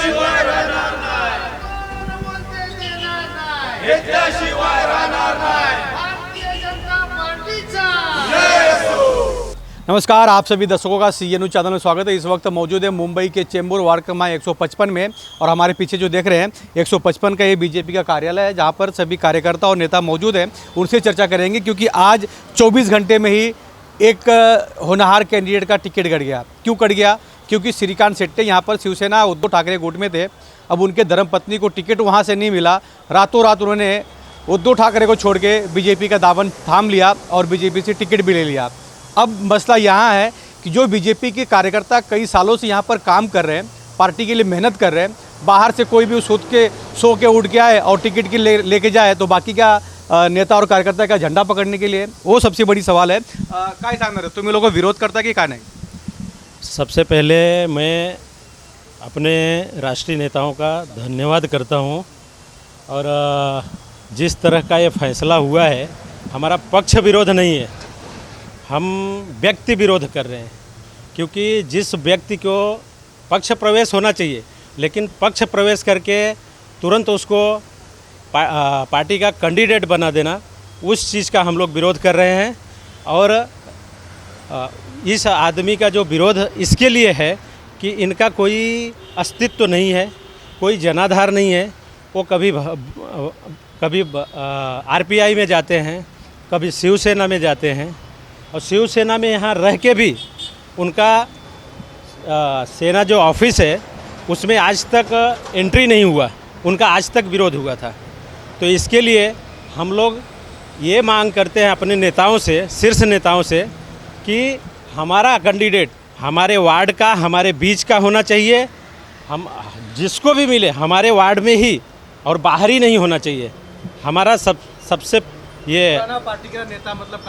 घेतल्याशिवाय राहणार नाही, घेतल्याशिवाय राहणार नाही। भारतीय जनता पार्टीचा जय असो। नमस्कार, आप सभी दर्शकों का CNU चैनल में स्वागत है। इस वक्त मौजूद है मुंबई के चेंबूर वार्ड क्रमांक 155 में, और हमारे पीछे जो देख रहे हैं 155 का ये बीजेपी का कार्यालय है, जहां पर सभी कार्यकर्ता और नेता मौजूद हैं। उनसे चर्चा करेंगे, क्योंकि आज 24 घंटे में ही एक होनहार कैंडिडेट का टिकट कट गया। क्यों कट गया? क्योंकि श्रीकांत शेट्टी यहाँ पर शिवसेना उद्धव ठाकरे गुट में थे। अब उनके धर्मपत्नी को टिकट वहाँ से नहीं मिला। रातों रात उन्होंने उद्धव ठाकरे को छोड़ के बीजेपी का दामन थाम लिया और बीजेपी से टिकट भी ले लिया। अब मसला यहाँ है कि जो बीजेपी के कार्यकर्ता कई सालों से यहाँ पर काम कर रहे हैं, पार्टी के लिए मेहनत कर रहे हैं, बाहर से कोई भी उस सो के उठ के आए और टिकट की लेके जाए तो बाकी का नेता और कार्यकर्ता का झंडा पकड़ने के लिए, वो सबसे बड़ी सवाल है। काय सांगणार आहे तुम्ही लोक विरोध करता की का नहीं? सबसे पहले मैं अपने राष्ट्रीय नेताओं का धन्यवाद करता हूं, और जिस तरह का ये फैसला हुआ है, हमारा पक्ष विरोध नहीं है, हम व्यक्ति विरोध कर रहे हैं। क्योंकि जिस व्यक्ति को पक्ष प्रवेश होना चाहिए, लेकिन पक्ष प्रवेश करके तुरंत उसको पार्टी का कैंडिडेट बना देना, उस चीज़ का हम लोग विरोध कर रहे हैं। और इस आदमी का जो विरोध इसके लिए है कि इनका कोई अस्तित्व नहीं है, कोई जनाधार नहीं है। वो कभी RPI में जाते हैं, कभी शिवसेना में जाते हैं, और शिवसेना में यहाँ रह के भी उनका सेना जो ऑफिस है उसमें आज तक एंट्री नहीं हुआ, उनका आज तक विरोध हुआ था। तो इसके लिए हम लोग ये मांग करते हैं अपने नेताओं से, शीर्ष नेताओं से, कि हमारा कैंडिडेट हमारे वार्ड का, हमारे बीच का होना चाहिए। हम जिसको भी मिले हमारे वार्ड में ही, और बाहर ही नहीं होना चाहिए। हमारा सबसे ये पार्टी का नेता मतलब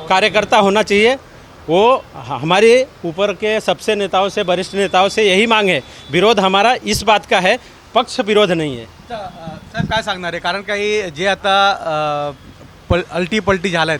कार्यकर्ता होना चाहिए। वो हमारे ऊपर के सबसे नेताओं से, वरिष्ठ नेताओं से यही मांग है। विरोध हमारा इस बात का है, पक्ष विरोध नहीं है। साहेब काय सांगणार आहे? कारण काही जे आता अल्टी पलटी झाल्यात,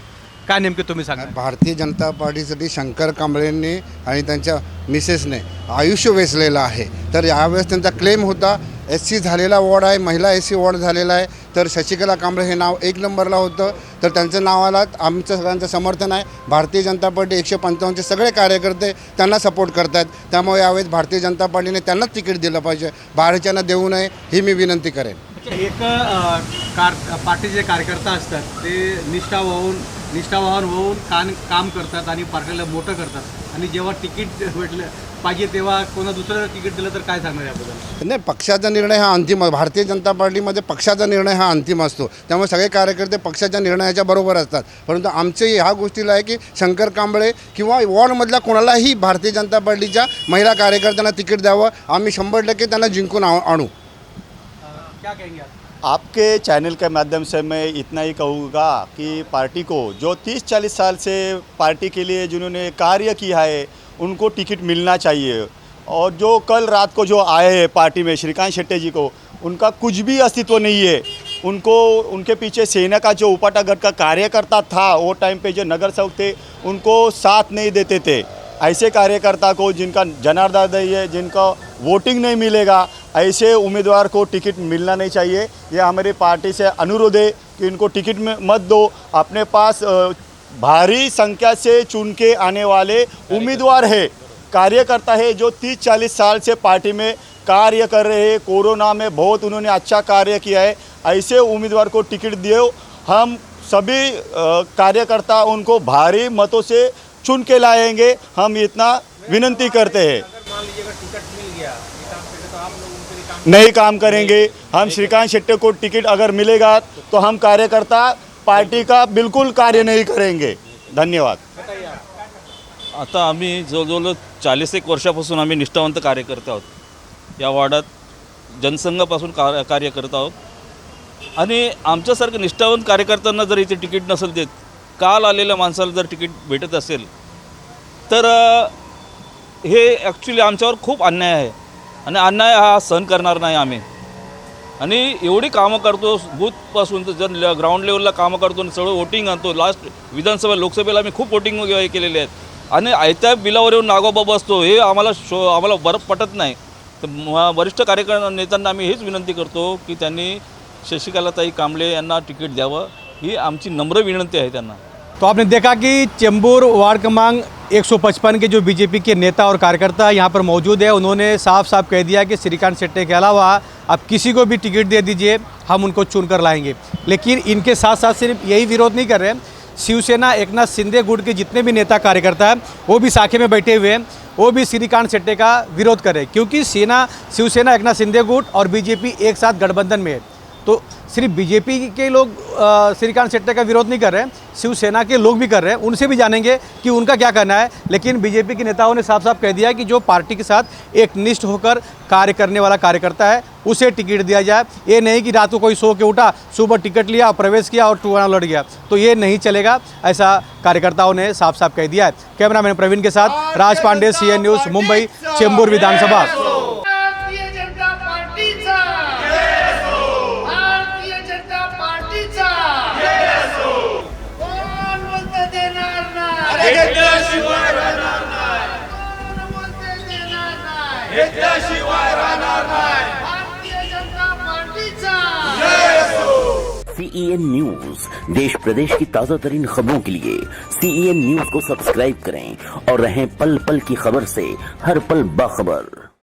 काय नेमके तुम्ही सांगा? भारतीय जनता पार्टीसाठी शंकर कांबळेंनी आणि त्यांच्या मिसेसने आयुष्य वेचलेलं आहे। तर यावेळेस त्यांचा क्लेम होता SC झालेला वॉर्ड आहे, महिला SC वॉर्ड झालेला आहे, तर शशिकला कांबळे हे नाव 1 नंबरला होतं, तर त्यांचं नावाला आमचं सगळ्यांचं समर्थन आहे। भारतीय जनता पार्टी 155चे सगळे कार्यकर्ते त्यांना सपोर्ट करत आहेत। त्यामुळे यावेळेस भारतीय जनता पार्टीने त्यांनाच तिकीट दिलं पाहिजे, बाहेरच्यांना देऊ नये ही मी विनंती करेन। एक पार्टीचे कार्यकर्ता असतात, ते निष्ठावान होऊन काम करतात आणि पार्टीला मोठं करतात, आणि जेव्हा तिकीट भेटलं पाहिजे तेव्हा कोणा दुसरं तिकीट दिलं तर काय सांगणार याबद्दल? नाही, पक्षाचा निर्णय हा अंतिम, भारतीय जनता पार्टीमध्ये पक्षाचा निर्णय हा अंतिम असतो। त्यामुळे सगळे कार्यकर्ते पक्षाच्या निर्णयाच्या बरोबर असतात। परंतु आमचे ह्या गोष्टीला आहे की शंकर कांबळे किंवा वॉर्डमधल्या कोणालाही भारतीय जनता पार्टीच्या महिला कार्यकर्त्यांना तिकीट द्यावं, आम्ही 100% त्यांना जिंकून आणू। क्या कहेंगे आप? आपके चैनल के माध्यम से मैं इतना ही कहूँगा कि पार्टी को जो 30-40 साल से पार्टी के लिए जिन्होंने कार्य किया है उनको टिकट मिलना चाहिए। और जो कल रात को जो आए हैं पार्टी में श्रीकांत शेट्टी जी को, उनका कुछ भी अस्तित्व नहीं है। उनको उनके पीछे सेना का जो उपाटागढ़ का कार्यकर्ता था, वो टाइम पे जो नगर सेवक थे उनको साथ नहीं देते थे। ऐसे कार्यकर्ता को जिनका जनाधार नहीं है, जिनका वोटिंग नहीं मिलेगा, ऐसे उम्मीदवार को टिकट मिलना नहीं चाहिए। ये हमारी पार्टी से अनुरोध है कि इनको टिकट में मत दो। अपने पास भारी संख्या से चुन के आने वाले उम्मीदवार है, कार्यकर्ता है, जो 30-40 साल से पार्टी में कार्य कर रहे हैं। कोरोना में बहुत उन्होंने अच्छा कार्य किया है। ऐसे उम्मीदवार को टिकट दिए। हम सभी कार्यकर्ता उनको भारी मतों से चुन के लाएंगे, हम इतना विनंती करते हैं। मान लीजिए अगर टिकट मिल गया तो आप लोग उनके लिए काम नहीं काम करेंगे। हम श्रीकांत शेट्टी को टिकट अगर मिलेगा तो हम कार्यकर्ता पार्टी का बिल्कुल कार्य नहीं करेंगे। धन्यवाद। आता आम्ही जवळजवळ 40 वर्षापासून आम्ही निष्ठावंत कार्यकर्ते आहोत। या वार्डात जनसंघापासून कार्य करत आहोत, आणि आमच्यासारखं निष्ठावंत कार्यकर्त्यांना जर इथे तिकीट नसेल देत, काल आलेल्या माणसाला जर तिकीट भेटत असेल तर हे ॲक्च्युली आमच्यावर खूप अन्याय आहे, आणि अन्याय हा सहन करणार नाही आम्ही। आणि एवढी कामं करतो बूथपासून, तर जर ग्राउंड लेवलला कामं करतो, सगळं वोटिंग आणतो। लास्ट विधानसभा लोकसभेला आम्ही खूप वोटिंग केलेले आहेत, आणि आयत्या बिलावर येऊन नागोबा बसतो, हे आम्हाला बरं पटत नाही। तर वरिष्ठ नेत्यांना आम्ही हेच विनंती करतो की त्यांनी शशिकलाताई कांबळे यांना तिकीट द्यावं, ही आमची नम्र विनंती आहे त्यांना. तो आपने देखा कि चेंबूर वार्ड क्रमांक 155 के जो बीजेपी के नेता और कार्यकर्ता यहाँ पर मौजूद है, उन्होंने साफ साफ कह दिया कि श्रीकांत शेट्टी के अलावा आप किसी को भी टिकट दे दीजिए, हम उनको चुनकर लाएंगे. लेकिन इनके साथ साथ सिर्फ यही विरोध नहीं कर रहे हैं, शिवसेना एकनाथ शिंदे गुट के जितने भी नेता कार्यकर्ता हैं वो भी साखे में बैठे हुए हैं, वो भी श्रीकांत शेट्टी का विरोध कर रहे हैं. क्योंकि शिवसेना एकनाथ शिंदे गुट और बीजेपी एक साथ गठबंधन में है. तो सिर्फ बीजेपी के लोग श्रीकांत शेट्टी का विरोध नहीं कर रहे हैं, शिवसेना के लोग भी कर रहे हैं. उनसे भी जानेंगे कि उनका क्या कहना है. लेकिन बीजेपी के नेताओं ने साफ साफ कह दिया कि जो पार्टी के साथ एक निष्ठ होकर कार्य करने वाला कार्यकर्ता है उसे टिकट दिया जाए. ये नहीं कि रात को कोई सो के उठा, सुबह टिकट लिया, प्रवेश किया और चुनाव लड़ गया, तो ये नहीं चलेगा, ऐसा कार्यकर्ताओं ने साफ साफ कह दिया है. कैमरामैन प्रवीण के साथ राज पांडे, CN न्यूज़, मुंबई, चेंबूर विधानसभा. भारतीय जनता पार्टीचा भारतीय जनता पार्टीचा कोण बोलते देणार नाही, घेतल्याशिवाय राहणार नाही, कोण बोलते देणार नाही, घेतल्याशिवाय राहणार नाही. भारतीय जनता पार्टीचा. CEN न्यूज देश प्रदेश की ताजा तरीन खबरों के लिए CEN न्यूज को सब्सक्राइब करें और रहें पल पल की खबर से हर पल बाखबर.